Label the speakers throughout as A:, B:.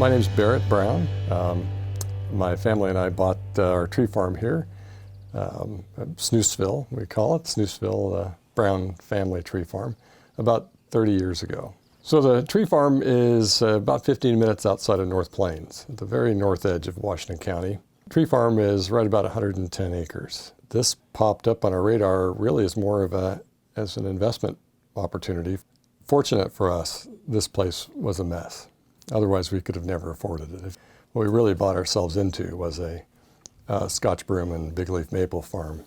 A: My name's Barrett Brown. My family and I bought our tree farm here, Snoosville, we call it, Snoosville Brown Family Tree Farm, about 30 years ago. So the tree farm is about 15 minutes outside of North Plains, at the very north edge of Washington County. Tree farm is right about 110 acres. This popped up on our radar really as more of as an investment opportunity. Fortunate for us, this place was a mess. Otherwise, we could have never afforded it. What we really bought ourselves into was a Scotch broom and big leaf maple farm.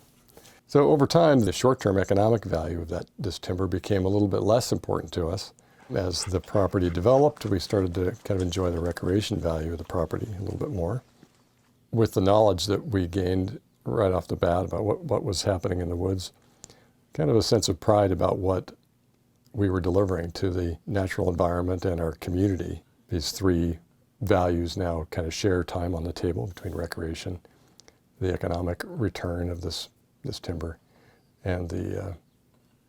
A: So over time, the short-term economic value of this timber became a little bit less important to us. As the property developed, we started to kind of enjoy the recreation value of the property a little bit more. With the knowledge that we gained right off the bat about what was happening in the woods, kind of a sense of pride about what we were delivering to the natural environment and our community. These three values now kind of share time on the table between recreation, the economic return of this timber, and the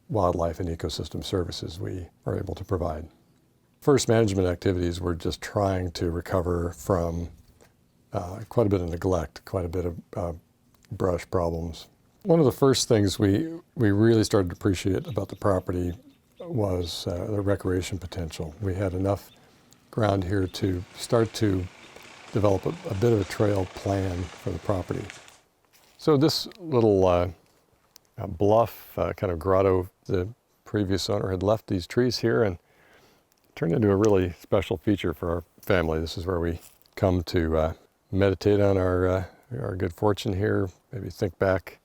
A: wildlife and ecosystem services we are able to provide. First management activities were just trying to recover from quite a bit of neglect, quite a bit of brush problems. One of the first things we really started to appreciate about the property was the recreation potential. We had enough ground here to start to develop a bit of a trail plan for the property. So this little bluff, kind of grotto, the previous owner had left these trees here and turned into a really special feature for our family. This is where we come to meditate on our good fortune here, maybe think back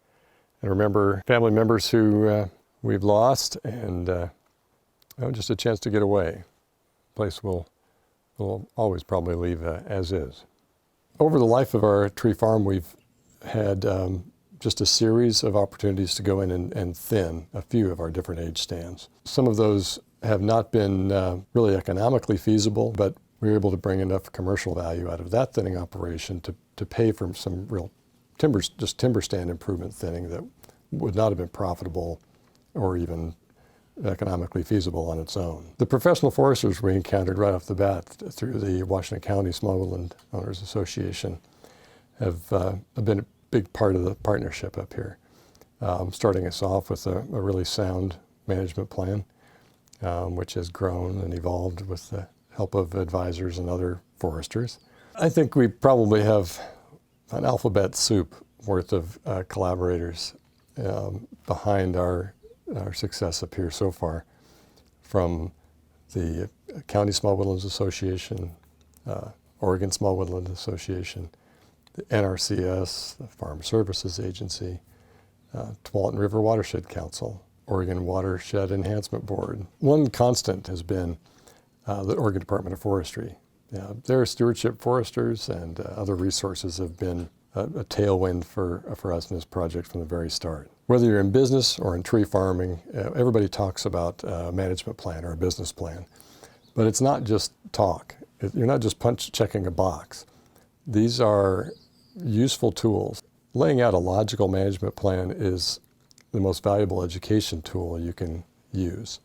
A: and remember family members who we've lost, and just a chance to get away. The place will always probably leave as is. Over the life of our tree farm, we've had just a series of opportunities to go in and thin a few of our different age stands. Some of those have not been really economically feasible, but we were able to bring enough commercial value out of that thinning operation to pay for some real timber stand improvement thinning that would not have been profitable or even economically feasible on its own. The professional foresters we encountered right off the bat through the Washington County Small Woodland Owners Association have been a big part of the partnership up here, starting us off with a really sound management plan, which has grown and evolved with the help of advisors and other foresters. I think we probably have an alphabet soup worth of collaborators behind our success up here so far, from the County Small Woodlands Association, Oregon Small Woodland Association, the NRCS, the Farm Services Agency, Tualatin River Watershed Council, Oregon Watershed Enhancement Board. One constant has been the Oregon Department of Forestry. Their stewardship foresters and other resources have been a tailwind for us in this project from the very start. Whether you're in business or in tree farming, everybody talks about a management plan or a business plan. But it's not just talk. You're not just checking a box. These are useful tools. Laying out a logical management plan is the most valuable education tool you can use.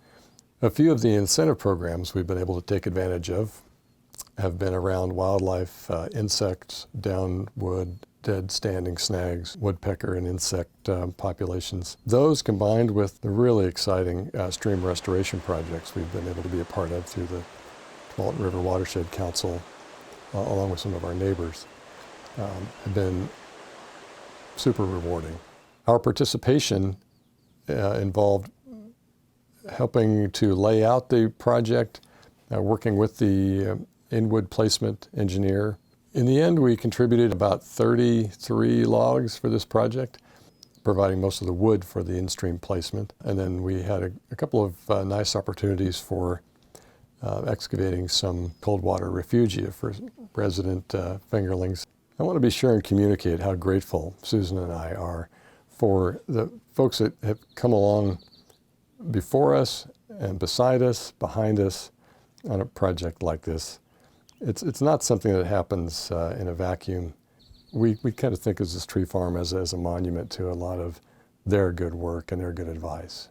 A: A few of the incentive programs we've been able to take advantage of have been around wildlife, insects, down wood, dead standing snags, woodpecker and insect populations. Those combined with the really exciting stream restoration projects we've been able to be a part of through the Tualatin River Watershed Council, along with some of our neighbors, have been super rewarding. Our participation involved helping to lay out the project, working with the in-wood placement engineer. In the end, we contributed about 33 logs for this project, providing most of the wood for the in-stream placement. And then we had a couple of nice opportunities for excavating some cold water refugia for resident fingerlings. I want to be sure and communicate how grateful Susan and I are for the folks that have come along before us and beside us, behind us on a project like this. It's not something that happens in a vacuum. We kind of think of this tree farm as a monument to a lot of their good work and their good advice.